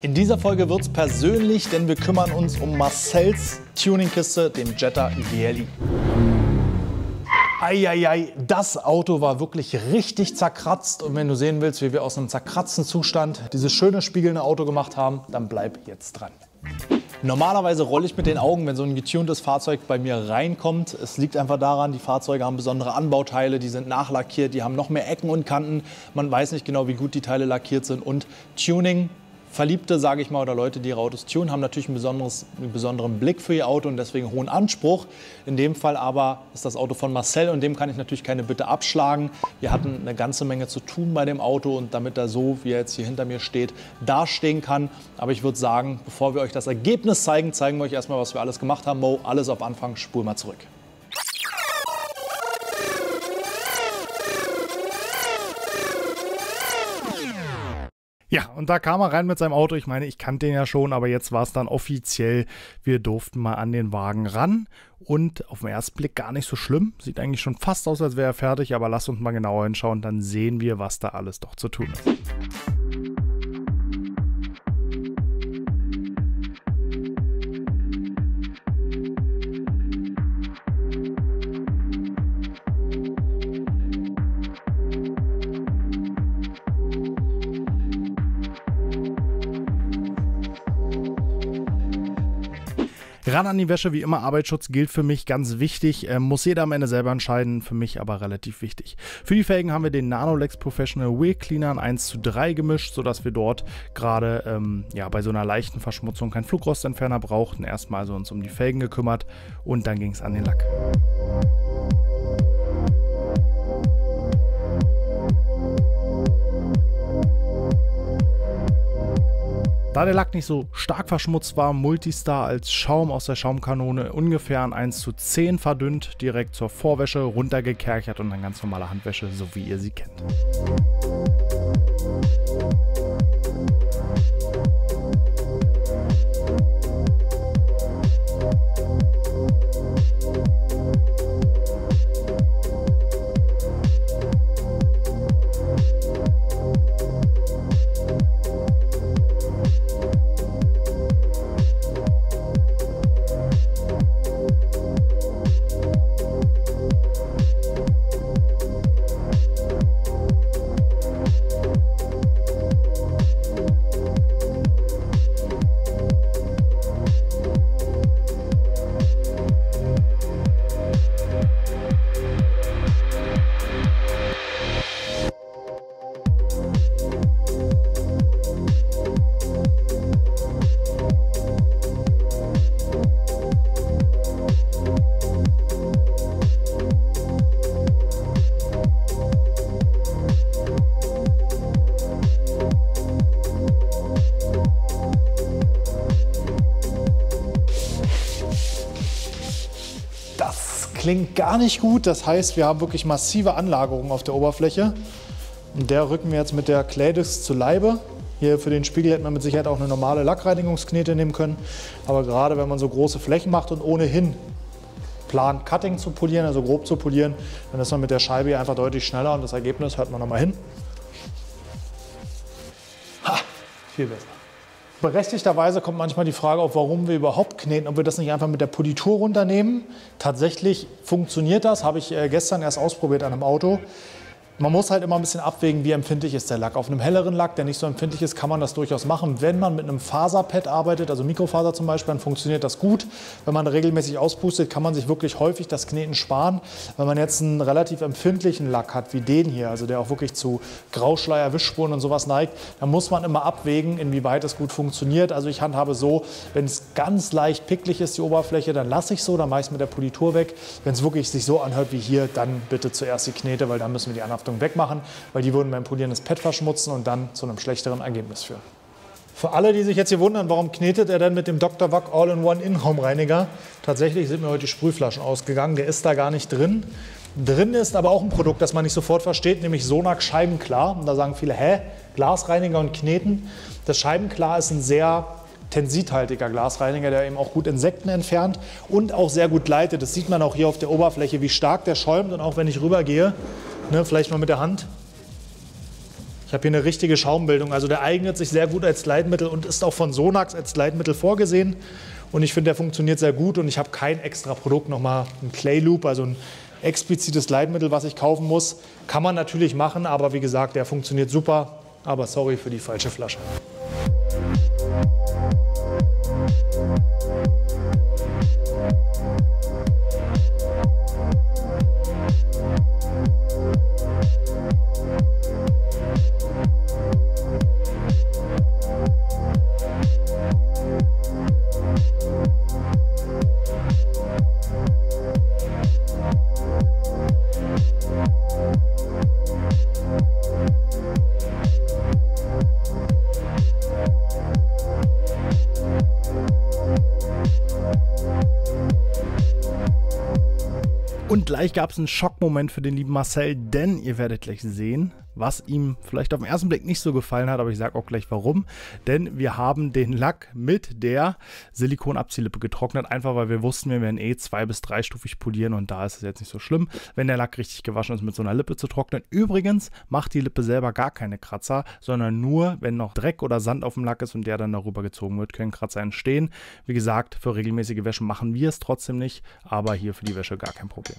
In dieser Folge wird's persönlich, denn wir kümmern uns um Marcells Tuningkiste, dem Jetta GLI. Eieiei, das Auto war wirklich richtig zerkratzt. Und wenn du sehen willst, wie wir aus einem zerkratzten Zustand dieses schöne spiegelnde Auto gemacht haben, dann bleib jetzt dran. Normalerweise rolle ich mit den Augen, wenn so ein getuntes Fahrzeug bei mir reinkommt. Es liegt einfach daran, die Fahrzeuge haben besondere Anbauteile, die sind nachlackiert, die haben noch mehr Ecken und Kanten. Man weiß nicht genau, wie gut die Teile lackiert sind. Und Tuning, Verliebte, sage ich mal, oder Leute, die ihre Autos tunen, haben natürlich einen besonderen Blick für ihr Auto und deswegen hohen Anspruch. In dem Fall aber ist das Auto von Marcel und dem kann ich natürlich keine Bitte abschlagen. Wir hatten eine ganze Menge zu tun bei dem Auto und damit er so, wie er jetzt hier hinter mir steht, dastehen kann. Aber ich würde sagen, bevor wir euch das Ergebnis zeigen, zeigen wir euch erstmal, was wir alles gemacht haben. Mo, alles auf Anfang, spul mal zurück. Ja, und da kam er rein mit seinem Auto. Ich meine, ich kannte den ja schon, aber jetzt war es dann offiziell. Wir durften mal an den Wagen ran und auf den ersten Blick gar nicht so schlimm. Sieht eigentlich schon fast aus, als wäre er fertig, aber lasst uns mal genauer hinschauen, dann sehen wir, was da alles doch zu tun ist. Ran an die Wäsche, wie immer, Arbeitsschutz gilt für mich ganz wichtig, muss jeder am Ende selber entscheiden, für mich aber relativ wichtig. Für die Felgen haben wir den Nanolex Professional Wheel Cleaner in 1:3 gemischt, sodass wir dort gerade bei so einer leichten Verschmutzung keinen Flugrostentferner brauchten. Erstmal also uns um die Felgen gekümmert und dann ging es an den Lack. Da der Lack nicht so stark verschmutzt war, Multistar als Schaum aus der Schaumkanone ungefähr an 1:10 verdünnt, direkt zur Vorwäsche, runtergekerchert und dann ganz normale Handwäsche, so wie ihr sie kennt. Klingt gar nicht gut, das heißt, wir haben wirklich massive Anlagerungen auf der Oberfläche. Und der rücken wir jetzt mit der Claydisc zu Leibe. Hier für den Spiegel hätte man mit Sicherheit auch eine normale Lackreinigungsknete nehmen können. Aber gerade wenn man so große Flächen macht und ohnehin plant, Cutting zu polieren, also grob zu polieren, dann ist man mit der Scheibe hier einfach deutlich schneller und das Ergebnis hört man nochmal hin. Ha, viel besser. Berechtigterweise kommt manchmal die Frage auf, warum wir überhaupt kneten, ob wir das nicht einfach mit der Politur runternehmen. Tatsächlich funktioniert das, habe ich gestern erst ausprobiert an einem Auto. Man muss halt immer ein bisschen abwägen, wie empfindlich ist der Lack. Auf einem helleren Lack, der nicht so empfindlich ist, kann man das durchaus machen. Wenn man mit einem Faserpad arbeitet, also Mikrofaser zum Beispiel, dann funktioniert das gut. Wenn man regelmäßig auspustet, kann man sich wirklich häufig das Kneten sparen. Wenn man jetzt einen relativ empfindlichen Lack hat, wie den hier, also der auch wirklich zu Grauschleier, Wischspuren und sowas neigt, dann muss man immer abwägen, inwieweit es gut funktioniert. Also ich handhabe so, wenn es ganz leicht picklig ist, die Oberfläche, dann lasse ich es so, dann mache ich es mit der Politur weg. Wenn es wirklich sich so anhört wie hier, dann bitte zuerst die Knete, weil dann müssen wir die Anhaftung wegmachen, weil die würden beim Polieren das Pad verschmutzen und dann zu einem schlechteren Ergebnis führen. Für alle, die sich jetzt hier wundern, warum knetet er denn mit dem Dr. Wack All-in-One Innenraumreiniger? Tatsächlich sind mir heute die Sprühflaschen ausgegangen, der ist da gar nicht drin. Drin ist aber auch ein Produkt, das man nicht sofort versteht, nämlich Sonac Scheibenklar. Und da sagen viele, hä, Glasreiniger und Kneten? Das Scheibenklar ist ein sehr tensithaltiger Glasreiniger, der eben auch gut Insekten entfernt und auch sehr gut gleitet. Das sieht man auch hier auf der Oberfläche, wie stark der schäumt. Und auch wenn ich rübergehe, ne, vielleicht mal mit der Hand, Ich habe hier eine richtige Schaumbildung. Also der eignet sich sehr gut als Gleitmittel und ist auch von Sonax als Gleitmittel vorgesehen. Und ich finde, der funktioniert sehr gut und ich habe kein extra Produkt, nochmal ein Clay Loop, also ein explizites Gleitmittel, was ich kaufen muss. Kann man natürlich machen, aber wie gesagt, der funktioniert super. Aber sorry für die falsche Flasche. Und gleich gab es einen Schockmoment für den lieben Marcel, denn ihr werdet gleich sehen, was ihm vielleicht auf den ersten Blick nicht so gefallen hat, aber ich sage auch gleich warum. Denn wir haben den Lack mit der Silikonabziehlippe getrocknet, einfach weil wir wussten, wir werden 2- bis 3-stufig polieren und da ist es jetzt nicht so schlimm, wenn der Lack richtig gewaschen ist, mit so einer Lippe zu trocknen. Übrigens macht die Lippe selber gar keine Kratzer, sondern nur, wenn noch Dreck oder Sand auf dem Lack ist und der dann darüber gezogen wird, können Kratzer entstehen. Wie gesagt, für regelmäßige Wäsche machen wir es trotzdem nicht, aber hier für die Wäsche gar kein Problem.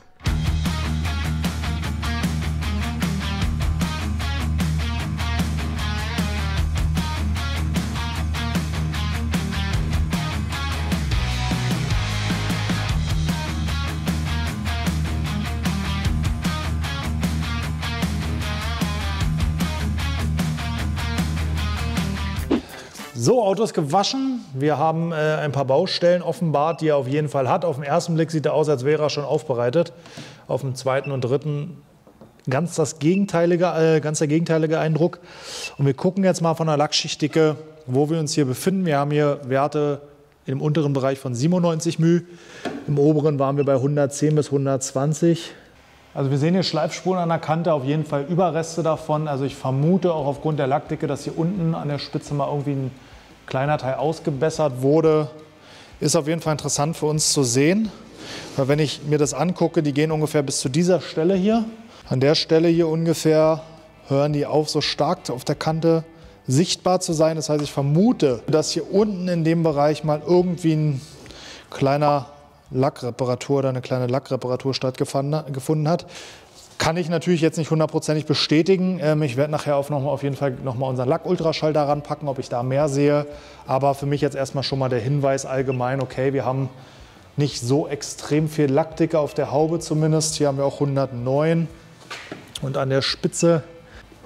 So, Auto ist gewaschen. Wir haben ein paar Baustellen offenbart, die er auf jeden Fall hat. Auf den ersten Blick sieht er aus, als wäre er schon aufbereitet. Auf dem zweiten und dritten ganz der gegenteilige Eindruck. Und wir gucken jetzt mal von der Lackschichtdicke, wo wir uns hier befinden. Wir haben hier Werte im unteren Bereich von 97 μ. Im oberen waren wir bei 110 bis 120. Also wir sehen hier Schleifspuren an der Kante, auf jeden Fall Überreste davon. Also ich vermute auch aufgrund der Lackdicke, dass hier unten an der Spitze mal irgendwie ein kleiner Teil ausgebessert wurde. Ist auf jeden Fall interessant für uns zu sehen. Weil wenn ich mir das angucke, die gehen ungefähr bis zu dieser Stelle hier. An der Stelle hier ungefähr hören die auf, so stark auf der Kante sichtbar zu sein. Das heißt, ich vermute, dass hier unten in dem Bereich mal irgendwie ein kleiner Lackreparatur oder eine kleine Lackreparatur stattgefunden hat. Kann ich natürlich jetzt nicht hundertprozentig bestätigen. Ich werde nachher auf jeden Fall nochmal unseren Lack-Ultraschall daran packen, ob ich da mehr sehe. Aber für mich jetzt erstmal schon mal der Hinweis allgemein, okay, wir haben nicht so extrem viel Lackdicke auf der Haube zumindest. Hier haben wir auch 109 und an der Spitze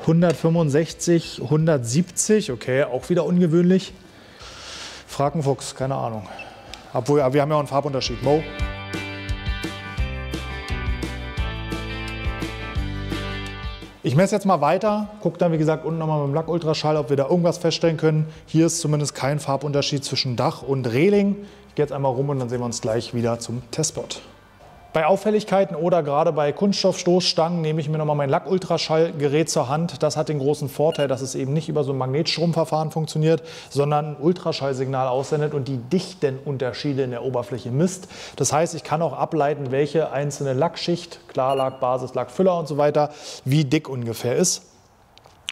165, 170. Okay, auch wieder ungewöhnlich. Frakenfuchs, keine Ahnung. Obwohl, wir haben ja auch einen Farbunterschied. Mo. Ich messe jetzt mal weiter, gucke dann wie gesagt unten nochmal mit dem Lack-Ultraschall, ob wir da irgendwas feststellen können. Hier ist zumindest kein Farbunterschied zwischen Dach und Reling. Ich gehe jetzt einmal rum und dann sehen wir uns gleich wieder zum Testspot. Bei Auffälligkeiten oder gerade bei Kunststoffstoßstangen nehme ich mir nochmal mein Lack-Ultraschallgerät zur Hand. Das hat den großen Vorteil, dass es eben nicht über so ein Magnetstromverfahren funktioniert, sondern ein Ultraschallsignal aussendet und die Dichtenunterschiede in der Oberfläche misst. Das heißt, ich kann auch ableiten, welche einzelne Lackschicht, Klarlack, Basislack, Füller und so weiter, wie dick ungefähr ist.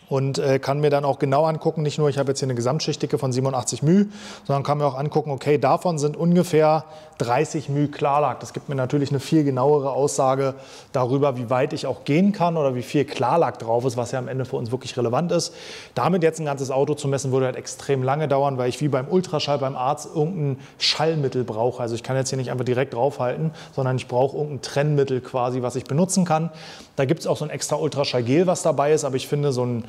Und kann mir dann auch genau angucken, nicht nur, ich habe jetzt hier eine Gesamtschichtdicke von 87 μ, sondern kann mir auch angucken, okay, davon sind ungefähr 30 μ Klarlack. Das gibt mir natürlich eine viel genauere Aussage darüber, wie weit ich auch gehen kann oder wie viel Klarlack drauf ist, was ja am Ende für uns wirklich relevant ist. Damit jetzt ein ganzes Auto zu messen, würde halt extrem lange dauern, weil ich wie beim Ultraschall beim Arzt irgendein Schallmittel brauche. Also ich kann jetzt hier nicht einfach direkt draufhalten, sondern ich brauche irgendein Trennmittel quasi, was ich benutzen kann. Da gibt es auch so ein extra Ultraschallgel, was dabei ist, aber ich finde, so ein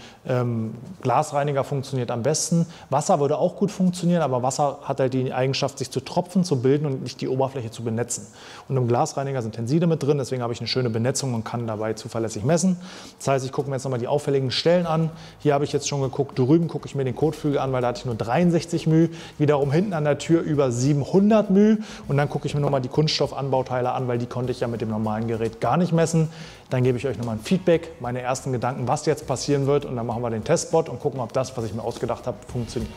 Glasreiniger funktioniert am besten. Wasser würde auch gut funktionieren, aber Wasser hat halt die Eigenschaft, sich zu Tropfen zu bilden und nicht die Oberfläche zu benetzen. Und im Glasreiniger sind Tenside mit drin, deswegen habe ich eine schöne Benetzung und kann dabei zuverlässig messen. Das heißt, ich gucke mir jetzt nochmal die auffälligen Stellen an. Hier habe ich jetzt schon geguckt, drüben gucke ich mir den Kotflügel an, weil da hatte ich nur 63 μ. Wiederum hinten an der Tür über 700 μ. Und dann gucke ich mir nochmal die Kunststoffanbauteile an, weil die konnte ich ja mit dem normalen Gerät gar nicht messen. Dann gebe ich euch nochmal ein Feedback, meine ersten Gedanken, was jetzt passieren wird. Und dann machen wir den Testspot und gucken, ob das, was ich mir ausgedacht habe, funktioniert.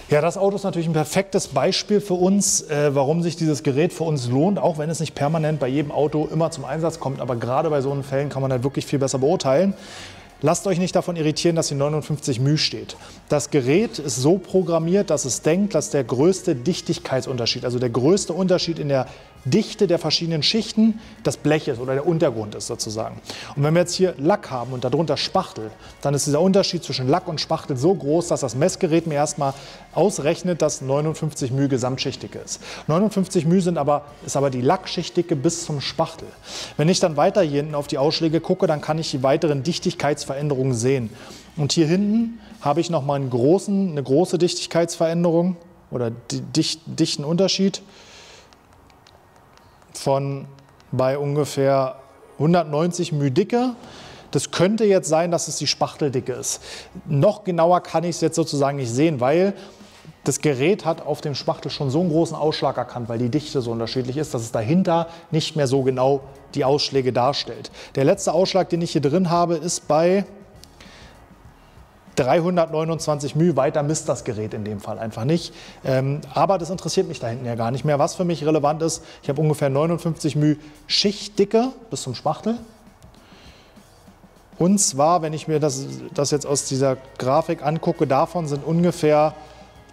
Ja, das Auto ist natürlich ein perfektes Beispiel für uns, warum sich dieses Gerät für uns lohnt, auch wenn es nicht permanent bei jedem Auto immer zum Einsatz kommt. Aber gerade bei so einen Fällen kann man halt wirklich viel besser beurteilen. Lasst euch nicht davon irritieren, dass hier 59 μ steht. Das Gerät ist so programmiert, dass es denkt, dass der größte Dichtigkeitsunterschied, also der größte Unterschied in der Dichte der verschiedenen Schichten, das Blech ist oder der Untergrund ist sozusagen. Und wenn wir jetzt hier Lack haben und darunter Spachtel, dann ist dieser Unterschied zwischen Lack und Spachtel so groß, dass das Messgerät mir erstmal ausrechnet, dass 59 μ Gesamtschichtdicke ist. 59 μ ist aber die Lackschichtdicke bis zum Spachtel. Wenn ich dann weiter hier hinten auf die Ausschläge gucke, dann kann ich die weiteren Dichtigkeitsveränderungen sehen. Und hier hinten habe ich nochmal eine große Dichtigkeitsveränderung oder dichten Unterschied von bei ungefähr 190 μ Dicke. Das könnte jetzt sein, dass es die Spachteldicke ist. Noch genauer kann ich es jetzt sozusagen nicht sehen, weil das Gerät hat auf dem Spachtel schon so einen großen Ausschlag erkannt, weil die Dichte so unterschiedlich ist, dass es dahinter nicht mehr so genau die Ausschläge darstellt. Der letzte Ausschlag, den ich hier drin habe, ist bei 329 μ, weiter misst das Gerät in dem Fall einfach nicht. Aber das interessiert mich da hinten ja gar nicht mehr. Was für mich relevant ist, ich habe ungefähr 59 μ Schichtdicke bis zum Spachtel. Und zwar, wenn ich mir das jetzt aus dieser Grafik angucke, davon sind ungefähr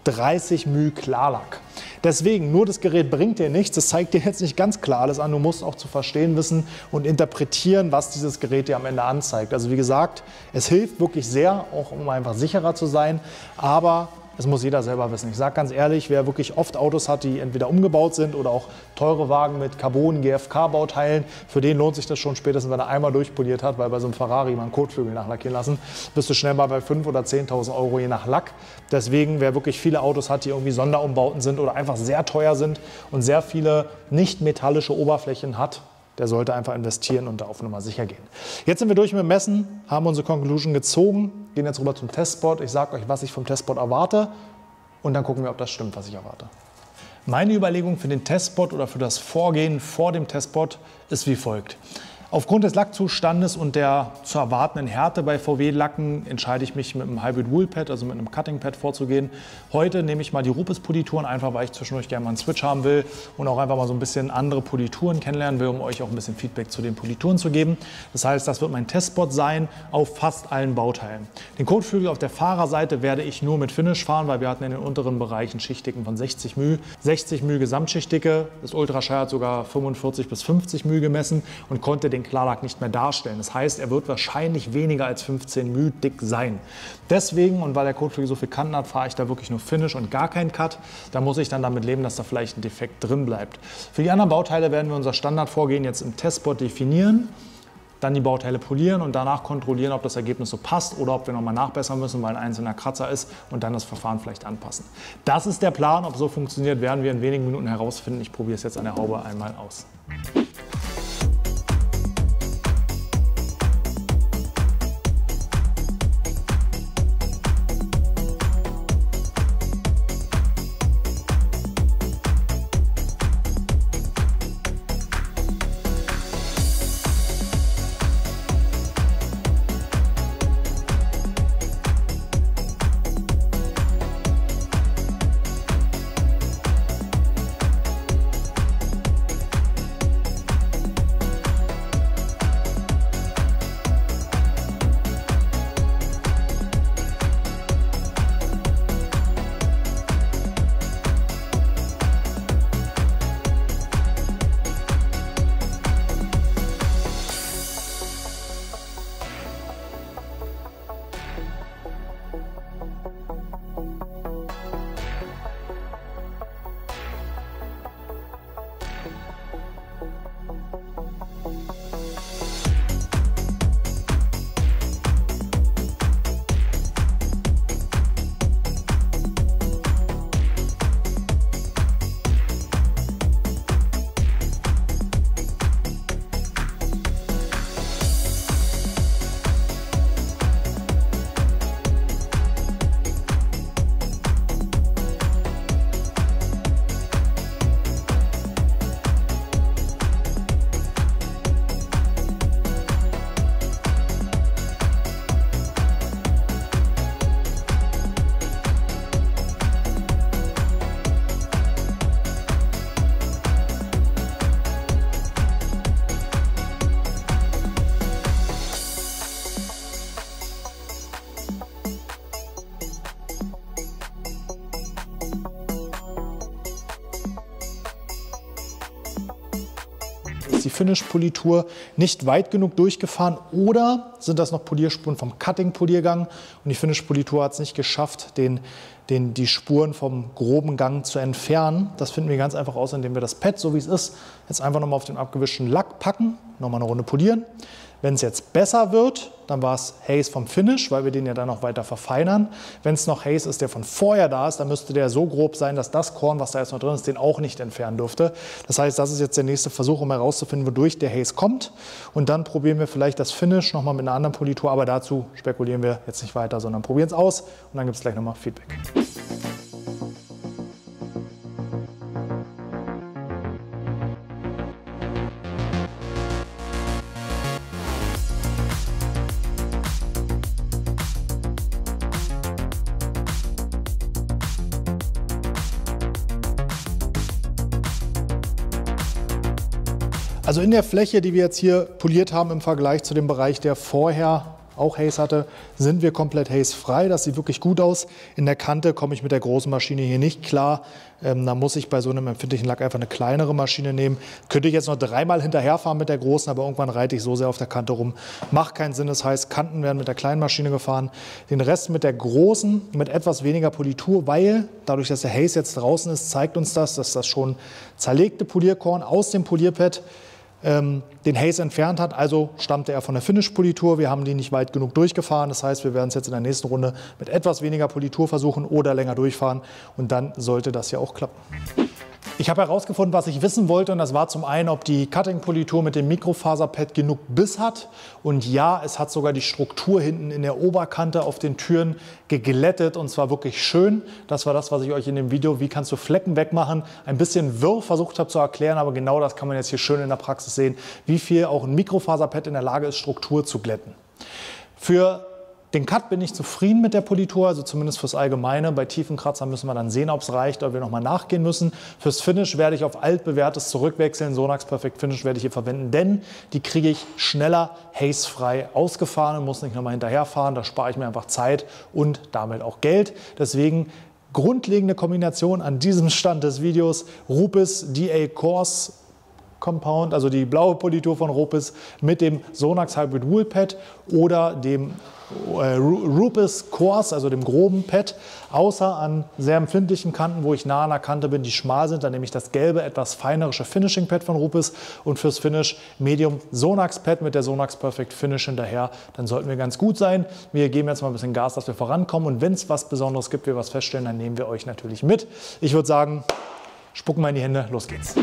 30 μ Klarlack. Deswegen, nur das Gerät bringt dir nichts, das zeigt dir jetzt nicht ganz klar alles an, du musst auch zu verstehen wissen und interpretieren, was dieses Gerät dir am Ende anzeigt. Also wie gesagt, es hilft wirklich sehr, auch um einfach sicherer zu sein, aber es muss jeder selber wissen. Ich sage ganz ehrlich, wer wirklich oft Autos hat, die entweder umgebaut sind oder auch teure Wagen mit Carbon, GFK-Bauteilen, für den lohnt sich das schon spätestens, wenn er einmal durchpoliert hat, weil bei so einem Ferrari mal einen Kotflügel nachlackieren lassen, bist du schnell mal bei 5.000 oder 10.000 Euro je nach Lack. Deswegen, wer wirklich viele Autos hat, die irgendwie Sonderumbauten sind oder einfach sehr teuer sind und sehr viele nicht metallische Oberflächen hat, der sollte einfach investieren und da auf Nummer sicher gehen. Jetzt sind wir durch mit dem Messen, haben unsere Conclusion gezogen, gehen jetzt rüber zum Testspot. Ich sage euch, was ich vom Testspot erwarte und dann gucken wir, ob das stimmt, was ich erwarte. Meine Überlegung für den Testspot oder für das Vorgehen vor dem Testspot ist wie folgt. Aufgrund des Lackzustandes und der zu erwartenden Härte bei VW-Lacken entscheide ich mich mit einem Hybrid Wheel Pad, also mit einem Cutting Pad vorzugehen. Heute nehme ich mal die Rupes-Polituren, einfach weil ich zwischendurch gerne mal einen Switch haben will und auch einfach mal so ein bisschen andere Polituren kennenlernen will, um euch auch ein bisschen Feedback zu den Polituren zu geben. Das heißt, das wird mein Testspot sein auf fast allen Bauteilen. Den Kotflügel auf der Fahrerseite werde ich nur mit Finish fahren, weil wir hatten in den unteren Bereichen Schichtdicken von 60 μ. 60 μ Gesamtschichtdicke, das Ultraschall hat sogar 45 bis 50 μ gemessen und konnte den Klarlack nicht mehr darstellen. Das heißt, er wird wahrscheinlich weniger als 15 μ dick sein. Deswegen, und weil der Kotflügel so viel Kanten hat, fahre ich da wirklich nur Finish und gar keinen Cut. Da muss ich dann damit leben, dass da vielleicht ein Defekt drin bleibt. Für die anderen Bauteile werden wir unser Standardvorgehen jetzt im Testspot definieren, dann die Bauteile polieren und danach kontrollieren, ob das Ergebnis so passt oder ob wir nochmal nachbessern müssen, weil ein einzelner Kratzer ist und dann das Verfahren vielleicht anpassen. Das ist der Plan. Ob so funktioniert, werden wir in wenigen Minuten herausfinden. Ich probiere es jetzt an der Haube einmal aus. ist die Finish-Politur nicht weit genug durchgefahren oder sind das noch Polierspuren vom Cutting-Poliergang und die Finish-Politur hat es nicht geschafft, die Spuren vom groben Gang zu entfernen. Das finden wir ganz einfach aus, indem wir das Pad, so wie es ist, jetzt einfach nochmal auf den abgewischten Lack packen, nochmal eine Runde polieren. Wenn es jetzt besser wird, dann war es Haze vom Finish, weil wir den ja dann noch weiter verfeinern. Wenn es noch Haze ist, der von vorher da ist, dann müsste der so grob sein, dass das Korn, was da jetzt noch drin ist, den auch nicht entfernen dürfte. Das heißt, das ist jetzt der nächste Versuch, um herauszufinden, wodurch der Haze kommt. Und dann probieren wir vielleicht das Finish nochmal mit einer anderen Politur, aber dazu spekulieren wir jetzt nicht weiter, sondern probieren es aus und dann gibt es gleich nochmal Feedback. Also in der Fläche, die wir jetzt hier poliert haben im Vergleich zu dem Bereich, der vorher auch Haze hatte, sind wir komplett hazefrei. Das sieht wirklich gut aus. In der Kante komme ich mit der großen Maschine hier nicht klar. Da muss ich bei so einem empfindlichen Lack einfach eine kleinere Maschine nehmen. Könnte ich jetzt noch dreimal hinterherfahren mit der großen, aber irgendwann reite ich so sehr auf der Kante rum. Macht keinen Sinn. Das heißt, Kanten werden mit der kleinen Maschine gefahren. Den Rest mit der großen, mit etwas weniger Politur, weil dadurch, dass der Haze jetzt draußen ist, zeigt uns das, dass das schon zerlegte Polierkorn aus dem Polierpad den Haze entfernt hat, also stammte er von der Finish-Politur. Wir haben die nicht weit genug durchgefahren. Das heißt, wir werden es jetzt in der nächsten Runde mit etwas weniger Politur versuchen oder länger durchfahren. Und dann sollte das ja auch klappen. Ich habe herausgefunden, was ich wissen wollte, und das war zum einen, ob die Cutting-Politur mit dem Mikrofaserpad genug Biss hat. Und ja, es hat sogar die Struktur hinten in der Oberkante auf den Türen geglättet, und zwar wirklich schön. Das war das, was ich euch in dem Video, wie kannst du Flecken wegmachen, ein bisschen wirr versucht habe zu erklären, aber genau das kann man jetzt hier schön in der Praxis sehen, wie viel auch ein Mikrofaserpad in der Lage ist, Struktur zu glätten. Für den Cut bin ich zufrieden mit der Politur, also zumindest fürs Allgemeine. Bei tiefen Kratzern müssen wir dann sehen, ob es reicht, oder wir nochmal nachgehen müssen. Fürs Finish werde ich auf altbewährtes zurückwechseln. Sonax Perfect Finish werde ich hier verwenden, denn die kriege ich schneller hazefrei ausgefahren und muss nicht nochmal hinterherfahren. Da spare ich mir einfach Zeit und damit auch Geld. Deswegen grundlegende Kombination an diesem Stand des Videos: Rupes DA Coarse Compound, also die blaue Politur von Rupes mit dem Sonax Hybrid Wool Pad oder dem Rupes Coarse, also dem groben Pad, außer an sehr empfindlichen Kanten, wo ich nah an der Kante bin, die schmal sind. Dann nehme ich das gelbe, etwas feinerische Finishing Pad von Rupes und fürs Finish Medium Sonax Pad mit der Sonax Perfect Finish hinterher. Dann sollten wir ganz gut sein. Wir geben jetzt mal ein bisschen Gas, dass wir vorankommen, und wenn es was Besonderes gibt, wir was feststellen, dann nehmen wir euch natürlich mit. Ich würde sagen, spucken wir in die Hände, los geht's.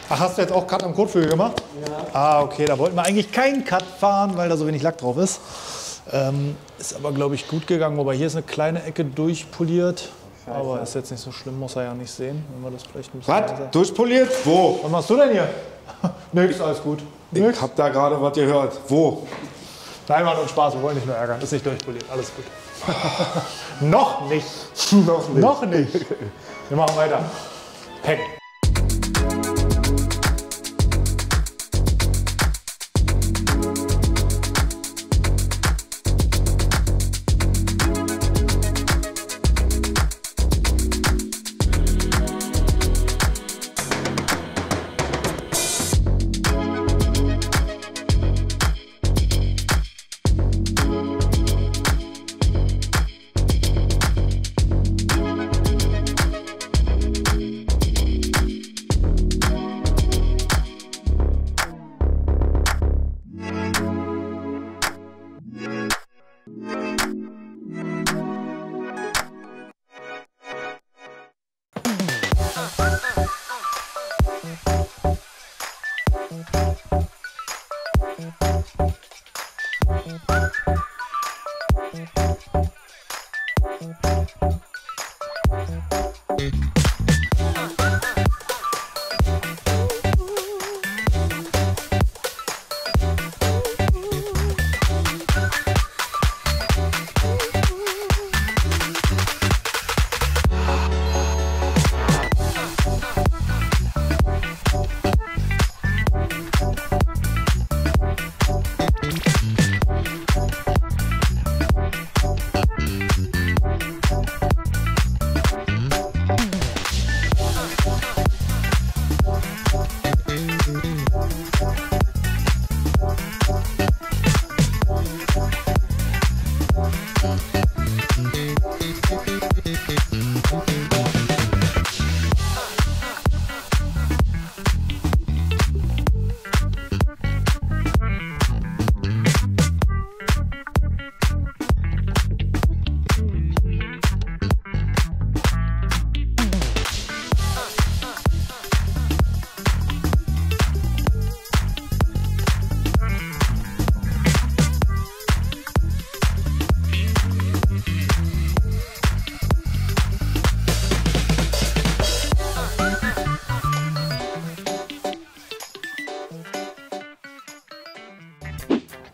Ach, hast du jetzt auch Cut am Kotflügel gemacht? Ja. Ah, okay, da wollten wir eigentlich keinen Cut fahren, weil da so wenig Lack drauf ist. Ist aber, glaube ich, gut gegangen, wobei hier ist eine kleine Ecke durchpoliert. Scheiße. Aber ist jetzt nicht so schlimm, muss er ja nicht sehen. Wenn wir das vielleicht ein bisschen was? Durchpoliert? Wo? Was machst du denn hier? Nix, alles gut. Nix. Ich hab da gerade was gehört. Wo? Nein, war nur Spaß, wir wollen nicht nur ärgern. Ist nicht durchpoliert, alles gut. Noch nicht. Noch nicht. Noch nicht. Wir machen weiter. Peng.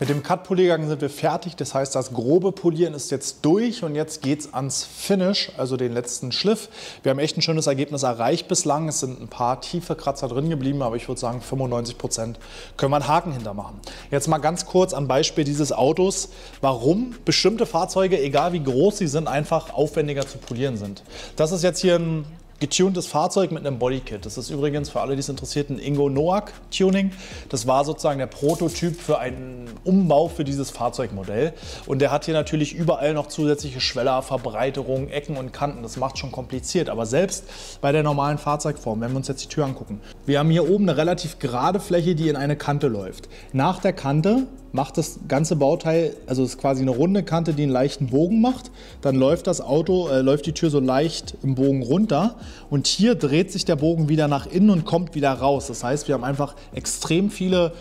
Mit dem Cut-Poliergang sind wir fertig, das heißt, das grobe Polieren ist jetzt durch und jetzt geht es ans Finish, also den letzten Schliff. Wir haben echt ein schönes Ergebnis erreicht bislang, es sind ein paar tiefe Kratzer drin geblieben, aber ich würde sagen 95% können wir einen Haken hintermachen. Jetzt mal ganz kurz am Beispiel dieses Autos, warum bestimmte Fahrzeuge, egal wie groß sie sind, einfach aufwendiger zu polieren sind. Das ist jetzt hier ein getuntes Fahrzeug mit einem Bodykit. Das ist übrigens für alle, die es interessiert, ein Ingo Noack Tuning. Das war sozusagen der Prototyp für einen Umbau für dieses Fahrzeugmodell. Und der hat hier natürlich überall noch zusätzliche Schweller, Verbreiterungen, Ecken und Kanten. Das macht schon kompliziert. Aber selbst bei der normalen Fahrzeugform, wenn wir uns jetzt die Tür angucken, wir haben hier oben eine relativ gerade Fläche, die in eine Kante läuft. Nach der Kante macht das ganze Bauteil, also es ist quasi eine runde Kante, die einen leichten Bogen macht. Dann läuft läuft die Tür so leicht im Bogen runter und hier dreht sich der Bogen wieder nach innen und kommt wieder raus. Das heißt, wir haben einfach extrem viele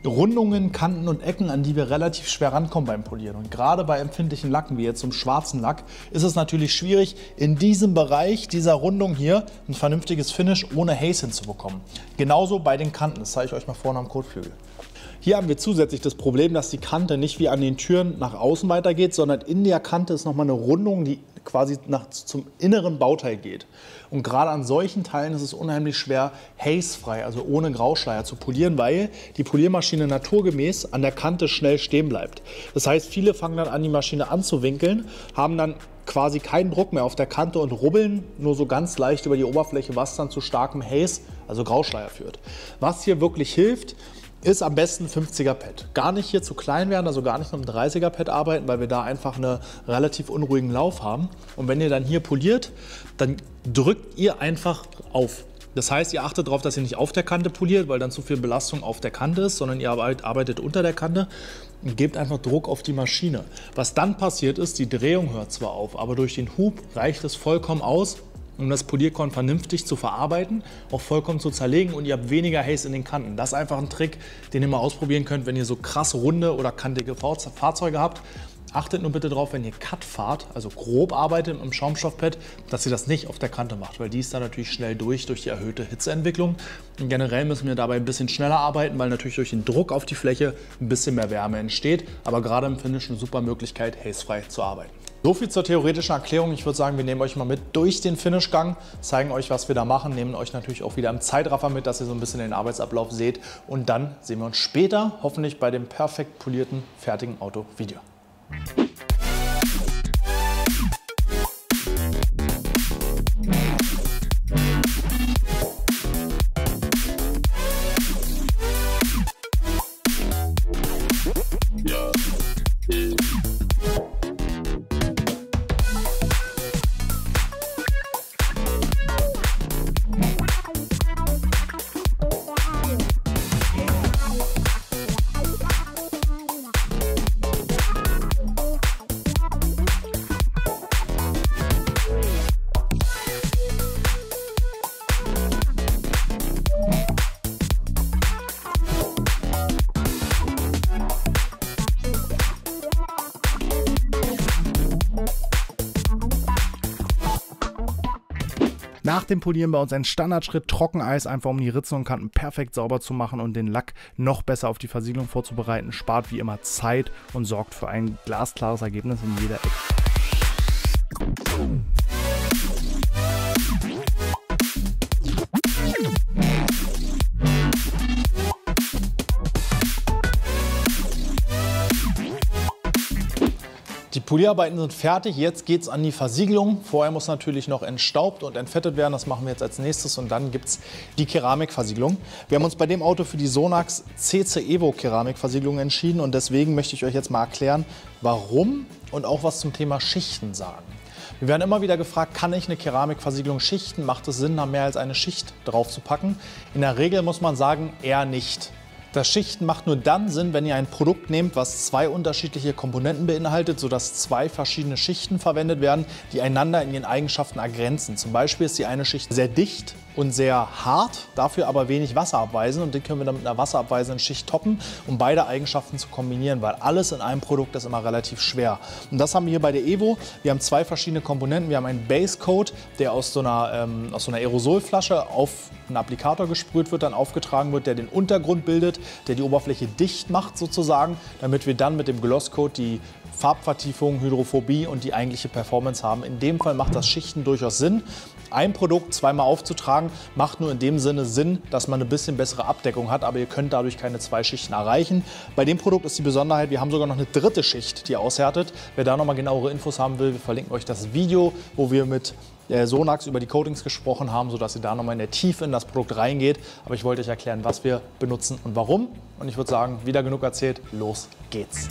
Rundungen, Kanten und Ecken, an die wir relativ schwer rankommen beim Polieren. Und gerade bei empfindlichen Lacken, wie jetzt zum schwarzen Lack, ist es natürlich schwierig, in diesem Bereich dieser Rundung hier ein vernünftiges Finish ohne Haze hinzubekommen. Genauso bei den Kanten, das zeige ich euch mal vorne am Kotflügel. Hier haben wir zusätzlich das Problem, dass die Kante nicht wie an den Türen nach außen weitergeht, sondern in der Kante ist nochmal eine Rundung, die quasi zum inneren Bauteil geht. Und gerade an solchen Teilen ist es unheimlich schwer, hazefrei, also ohne Grauschleier zu polieren, weil die Poliermaschine naturgemäß an der Kante schnell stehen bleibt. Das heißt, viele fangen dann an, die Maschine anzuwinkeln, haben dann quasi keinen Druck mehr auf der Kante und rubbeln nur so ganz leicht über die Oberfläche, was dann zu starkem Haze, also Grauschleier führt. Was hier wirklich hilft, ist am besten 50er Pad. Gar nicht hier zu klein werden, also gar nicht mit einem 30er Pad arbeiten, weil wir da einfach einen relativ unruhigen Lauf haben. Und wenn ihr dann hier poliert, dann drückt ihr einfach auf. Das heißt, ihr achtet darauf, dass ihr nicht auf der Kante poliert, weil dann zu viel Belastung auf der Kante ist, sondern ihr arbeitet unter der Kante und gebt einfach Druck auf die Maschine. Was dann passiert ist, die Drehung hört zwar auf, aber durch den Hub reicht es vollkommen aus, um das Polierkorn vernünftig zu verarbeiten, auch vollkommen zu zerlegen und ihr habt weniger Haze in den Kanten. Das ist einfach ein Trick, den ihr mal ausprobieren könnt, wenn ihr so krass runde oder kantige Fahrzeuge habt. Achtet nur bitte darauf, wenn ihr Cut fahrt, also grob arbeitet im Schaumstoffpad, dass ihr das nicht auf der Kante macht, weil die ist dann natürlich schnell durch die erhöhte Hitzeentwicklung. Und generell müssen wir dabei ein bisschen schneller arbeiten, weil natürlich durch den Druck auf die Fläche ein bisschen mehr Wärme entsteht. Aber gerade im Finish eine super Möglichkeit, hazefrei zu arbeiten. So viel zur theoretischen Erklärung. Ich würde sagen, wir nehmen euch mal mit durch den Finishgang, zeigen euch, was wir da machen, nehmen euch natürlich auch wieder im Zeitraffer mit, dass ihr so ein bisschen den Arbeitsablauf seht. Und dann sehen wir uns später, hoffentlich bei dem perfekt polierten, fertigen Auto-Video. Nach dem Polieren bei uns ein Standardschritt, Trockeneis, einfach um die Ritzen und Kanten perfekt sauber zu machen und den Lack noch besser auf die Versiegelung vorzubereiten. Spart wie immer Zeit und sorgt für ein glasklares Ergebnis in jeder Ecke. Die Polierarbeiten sind fertig, jetzt geht es an die Versiegelung. Vorher muss natürlich noch entstaubt und entfettet werden, das machen wir jetzt als nächstes und dann gibt es die Keramikversiegelung. Wir haben uns bei dem Auto für die Sonax CC Evo Keramikversiegelung entschieden und deswegen möchte ich euch jetzt mal erklären, warum und auch was zum Thema Schichten sagen. Wir werden immer wieder gefragt, kann ich eine Keramikversiegelung schichten? Macht es Sinn, da mehr als eine Schicht drauf zu packen? In der Regel muss man sagen, eher nicht. Das Schichten macht nur dann Sinn, wenn ihr ein Produkt nehmt, was zwei unterschiedliche Komponenten beinhaltet, sodass zwei verschiedene Schichten verwendet werden, die einander in ihren Eigenschaften ergänzen. Zum Beispiel ist die eine Schicht sehr dicht und sehr hart, dafür aber wenig wasserabweisend und die können wir dann mit einer wasserabweisenden Schicht toppen, um beide Eigenschaften zu kombinieren, weil alles in einem Produkt ist immer relativ schwer. Und das haben wir hier bei der Evo. Wir haben zwei verschiedene Komponenten. Wir haben einen Base Coat, der aus so einer Aerosolflasche auf einen Applikator gesprüht wird, dann aufgetragen wird, der den Untergrund bildet, der die Oberfläche dicht macht sozusagen, damit wir dann mit dem Gloss Coat die Farbvertiefung, Hydrophobie und die eigentliche Performance haben. In dem Fall macht das Schichten durchaus Sinn. Ein Produkt zweimal aufzutragen, macht nur in dem Sinne Sinn, dass man eine bisschen bessere Abdeckung hat, aber ihr könnt dadurch keine zwei Schichten erreichen. Bei dem Produkt ist die Besonderheit, wir haben sogar noch eine dritte Schicht, die aushärtet. Wer da nochmal genauere Infos haben will, wir verlinken euch das Video, wo wir mit Sonax über die Coatings gesprochen haben, sodass ihr da nochmal in der Tiefe in das Produkt reingeht. Aber ich wollte euch erklären, was wir benutzen und warum. Und ich würde sagen, wieder genug erzählt, los geht's.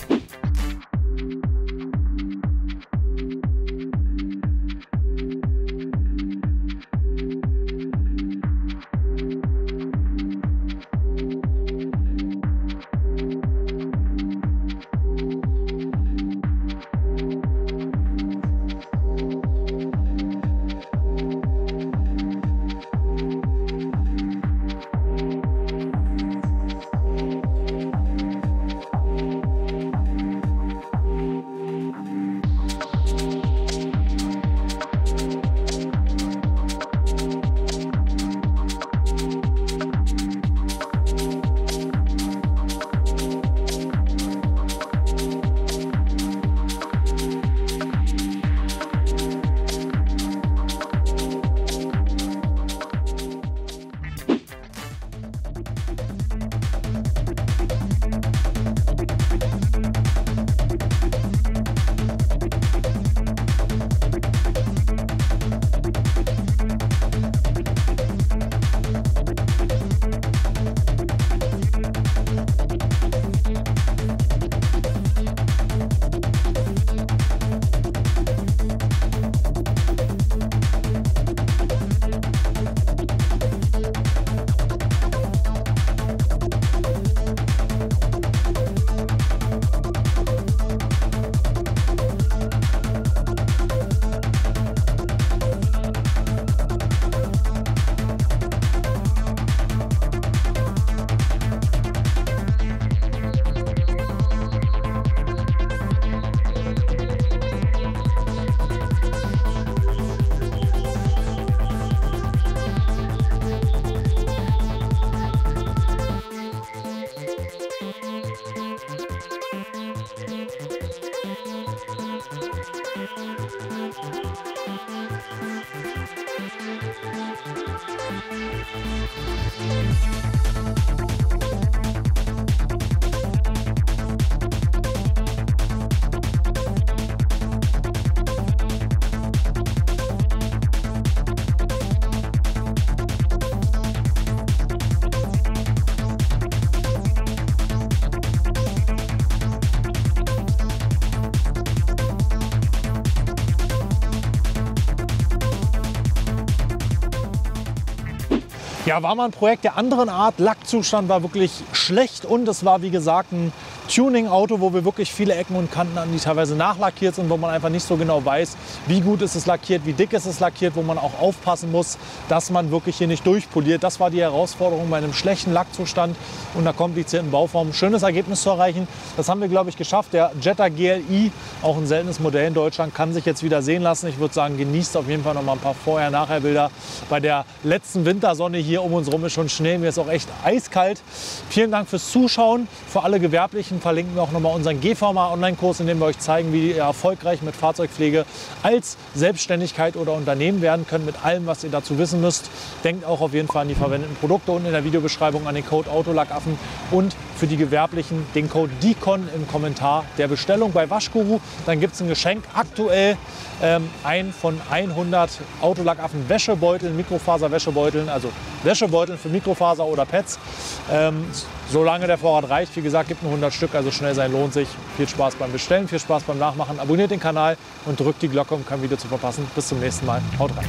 Ja, war mal ein Projekt der anderen Art. Lackzustand war wirklich schlecht und es war, wie gesagt, ein Tuning-Auto, wo wir wirklich viele Ecken und Kanten an, die teilweise nachlackiert sind, wo man einfach nicht so genau weiß, wie gut ist es lackiert, wie dick ist es lackiert, wo man auch aufpassen muss, dass man wirklich hier nicht durchpoliert. Das war die Herausforderung bei einem schlechten Lackzustand und einer komplizierten Bauform. Schönes Ergebnis zu erreichen, das haben wir, glaube ich, geschafft. Der Jetta GLI, auch ein seltenes Modell in Deutschland, kann sich jetzt wieder sehen lassen. Ich würde sagen, genießt auf jeden Fall noch mal ein paar Vorher-Nachher-Bilder. Bei der letzten Wintersonne hier um uns rum ist schon Schnee, mir ist auch echt eiskalt. Vielen Dank fürs Zuschauen. Für alle Gewerblichen verlinken wir auch noch mal unseren GVMA Online-Kurs, in dem wir euch zeigen, wie ihr erfolgreich mit Fahrzeugpflege als Selbstständigkeit oder Unternehmen werden könnt, mit allem, was ihr dazu wissen müsst. Denkt auch auf jeden Fall an die verwendeten Produkte und in der Videobeschreibung an den Code Autolackaffen und für die Gewerblichen den Code DICON im Kommentar der Bestellung bei Waschguru. Dann gibt es ein Geschenk, aktuell ein von 100 Autolackaffen Wäschebeuteln, Mikrofaser-Wäschebeuteln, also Wäschebeuteln für Mikrofaser oder Pads. Solange der Vorrat reicht, wie gesagt, gibt nur 100 Stück, also schnell sein lohnt sich. Viel Spaß beim Bestellen, viel Spaß beim Nachmachen. Abonniert den Kanal und drückt die Glocke, um kein Video zu verpassen. Bis zum nächsten Mal. Haut rein.